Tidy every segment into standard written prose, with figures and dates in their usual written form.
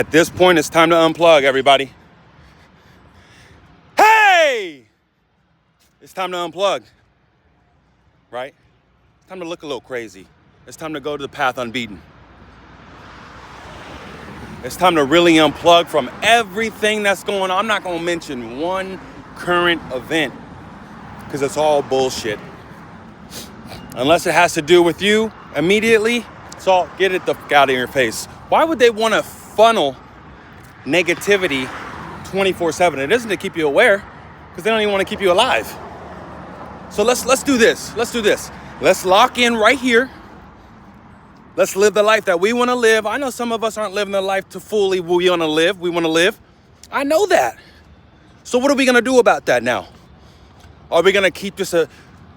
At this point, it's time to unplug, everybody. Hey! It's time to unplug, right? It's time to look a little crazy. It's time to go to the path unbeaten. It's time to really unplug from everything that's going on. I'm not going to mention one current event because it's all bullshit. Unless it has to do with you immediately, it's all get it the fuck out of your face. Why would they want to funnel negativity 24/7? It isn't to keep you aware because they don't even want to keep you alive. So let's do this. Let's do this. Let's lock in right here. Let's live the life that we want to live. I know some of us aren't living the life to fully we want to live. We want to live. I know that. So what are we going to do about that now? Are we going to keep just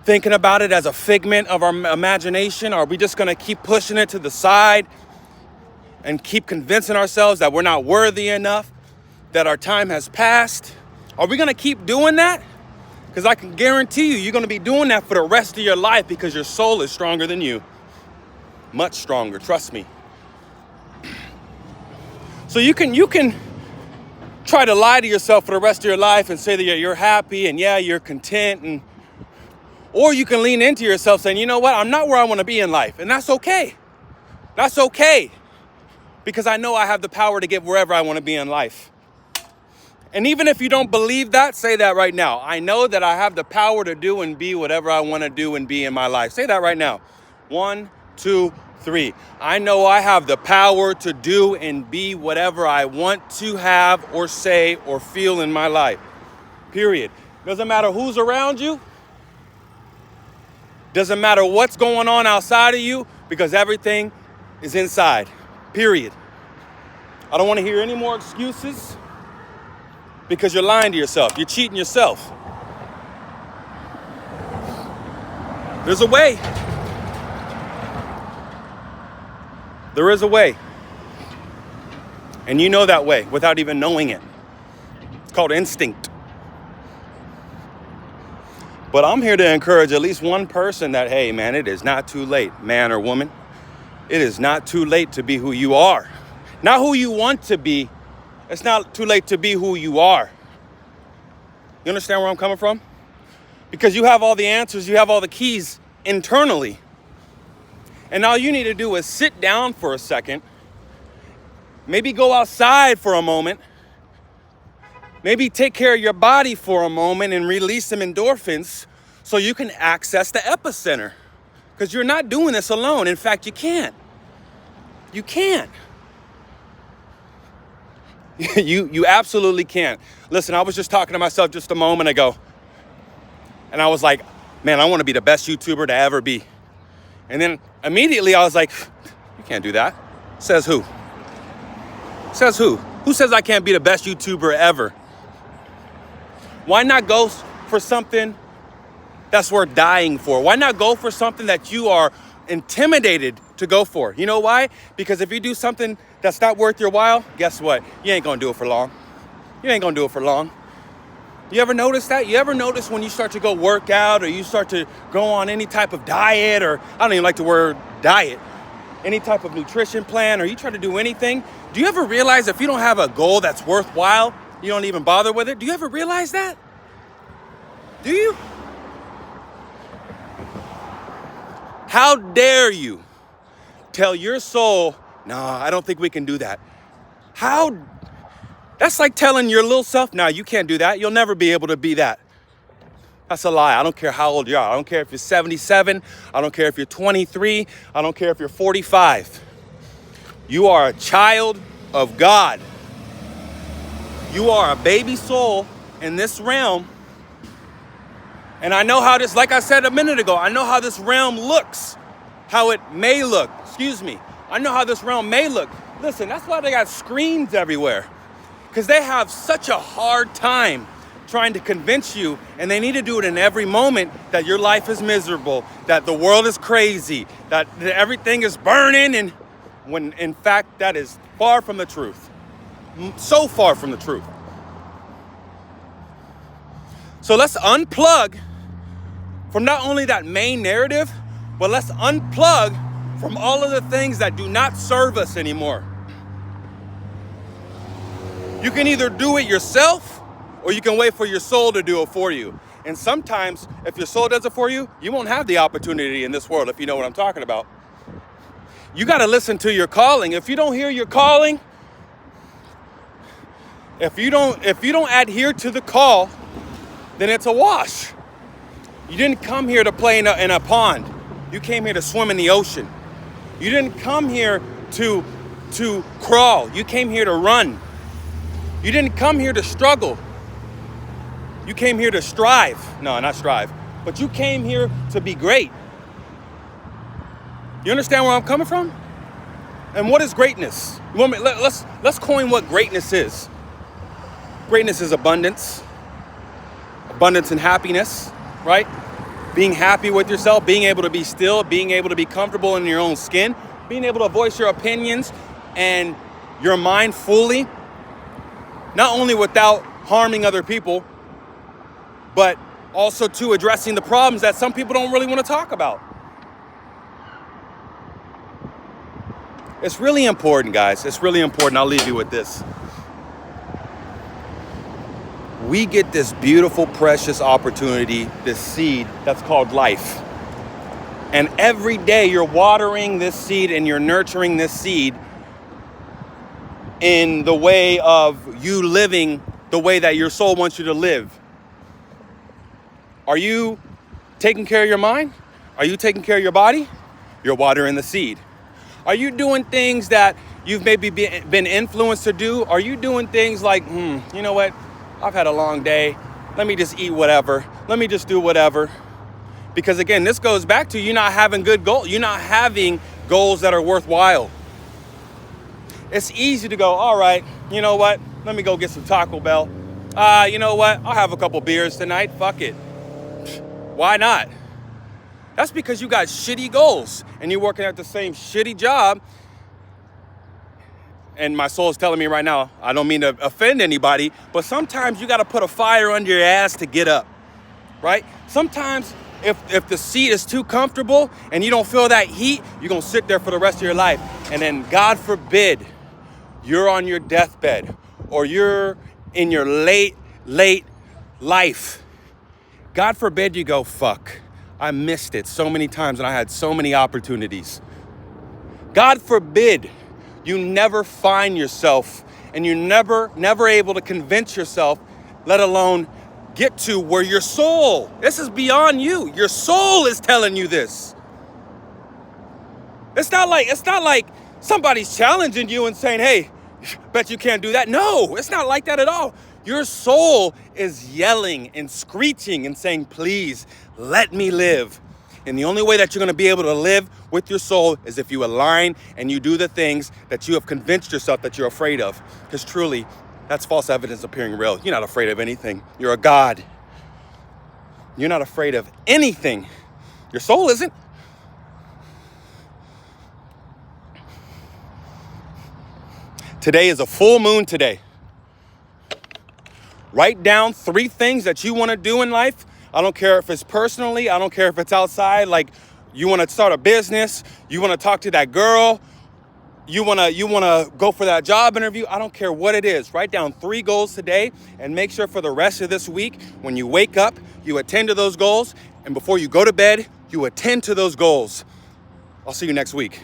thinking about it as a figment of our imagination? Are we just going to keep pushing it to the side and keep convincing ourselves that we're not worthy enough, that our time has passed? Are we going to keep doing that? Because I can guarantee you, you're going to be doing that for the rest of your life because your soul is stronger than you. Much stronger, trust me. So you can try to lie to yourself for the rest of your life and say that you're happy and yeah, you're content, or you can lean into yourself saying, you know what, I'm not where I want to be in life, and that's okay. That's okay, because I know I have the power to get wherever I want to be in life. And even if you don't believe that, say that right now. I know that I have the power to do and be whatever I want to do and be in my life. Say that right now. 1, 2, 3. I know I have the power to do and be whatever I want to have or say or feel in my life. Period. Doesn't matter who's around you. Doesn't matter what's going on outside of you, because everything is inside. Period. I don't want to hear any more excuses, because you're lying to yourself. You're cheating yourself. There's a way. There is a way. And you know that way without even knowing it. It's called instinct. But I'm here to encourage at least one person that, hey, man, it is not too late, man or woman. It is not too late to be who you are. Not who you want to be. It's not too late to be who you are. You understand where I'm coming from? Because you have all the answers, you have all the keys internally. And all you need to do is sit down for a second, maybe go outside for a moment, maybe take care of your body for a moment and release some endorphins so you can access the epicenter. Because you're not doing this alone. In fact, you can't. You can't. You absolutely can't. Listen, I was just talking to myself just a moment ago, and I was like, man, I want to be the best YouTuber to ever be. And then immediately I was like, you can't do that. Says who? Says who? Who says I can't be the best YouTuber ever? Why not go for something that's worth dying for? Why not go for something that you are intimidated to go for? You know why? Because if you do something that's not worth your while, guess what? You ain't gonna do it for long. You ain't gonna do it for long. You ever notice that? You ever notice when you start to go work out or you start to go on any type of diet, or I don't even like the word diet, any type of nutrition plan, or you try to do anything, do you ever realize if you don't have a goal that's worthwhile, you don't even bother with it? Do you ever realize that? Do you? How dare you tell your soul, nah, I don't think we can do that. That's like telling your little self, nah, you can't do that. You'll never be able to be that. That's a lie. I don't care how old you are. I don't care if you're 77. I don't care if you're 23. I don't care if you're 45. You are a child of God. You are a baby soul in this realm. And I know how this, like I said a minute ago, I know how this realm looks, how it may look. Excuse me. I know how this realm may look. Listen, that's why they got screens everywhere. Because they have such a hard time trying to convince you, and they need to do it in every moment, that your life is miserable, that the world is crazy, that everything is burning, and when in fact that is far from the truth. So far from the truth. So let's unplug from not only that main narrative, but let's unplug from all of the things that do not serve us anymore. You can either do it yourself or you can wait for your soul to do it for you. And sometimes if your soul does it for you, you won't have the opportunity in this world, if you know what I'm talking about. You got to listen to your calling. If you don't hear your calling, if you don't adhere to the call, then it's a wash. You didn't come here to play in a pond. You came here to swim in the ocean. You didn't come here to crawl. You came here to run. You didn't come here to struggle. You came here to strive. No, not strive. But you came here to be great. You understand where I'm coming from? And what is greatness? Let's coin what greatness is. Greatness is abundance. Abundance and happiness, right? Being happy with yourself, being able to be still, being able to be comfortable in your own skin, being able to voice your opinions and your mind fully, not only without harming other people, but also to addressing the problems that some people don't really want to talk about. It's really important, guys. It's really important. I'll leave you with this. We get this beautiful, precious opportunity, this seed that's called life. And every day you're watering this seed and you're nurturing this seed in the way of you living the way that your soul wants you to live. Are you taking care of your mind? Are you taking care of your body? You're watering the seed. Are you doing things that you've maybe been influenced to do? Are you doing things like, you know what? I've had a long day. Let me just eat whatever. Let me just do whatever. Because again, this goes back to you not having good goals. You're not having goals that are worthwhile. It's easy to go, all right, you know what? Let me go get some Taco Bell. You know what? I'll have a couple beers tonight. Fuck it. Why not? That's because you got shitty goals and you're working at the same shitty job. And my soul is telling me right now, I don't mean to offend anybody, but sometimes you got to put a fire under your ass to get up, right? Sometimes if the seat is too comfortable and you don't feel that heat, you're going to sit there for the rest of your life. And then God forbid you're on your deathbed or you're in your late life. God forbid you go, fuck, I missed it so many times and I had so many opportunities. God forbid you never find yourself and you're never able to convince yourself, let alone get to where your soul, this is beyond you. Your soul is telling you this. It's not like somebody's challenging you and saying, hey, bet you can't do that. No, it's not like that at all. Your soul is yelling and screeching and saying, please let me live. And the only way that you're going to be able to live with your soul is if you align and you do the things that you have convinced yourself that you're afraid of. Because truly, that's false evidence appearing real. You're not afraid of anything. You're a God. You're not afraid of anything. Your soul isn't. Today is a full moon today. Write down 3 things that you want to do in life. I don't care if it's personally. I don't care if it's outside. Like you want to start a business. You want to talk to that girl. You want to go for that job interview. I don't care what it is. Write down 3 goals today and make sure for the rest of this week, when you wake up, you attend to those goals. And before you go to bed, you attend to those goals. I'll see you next week.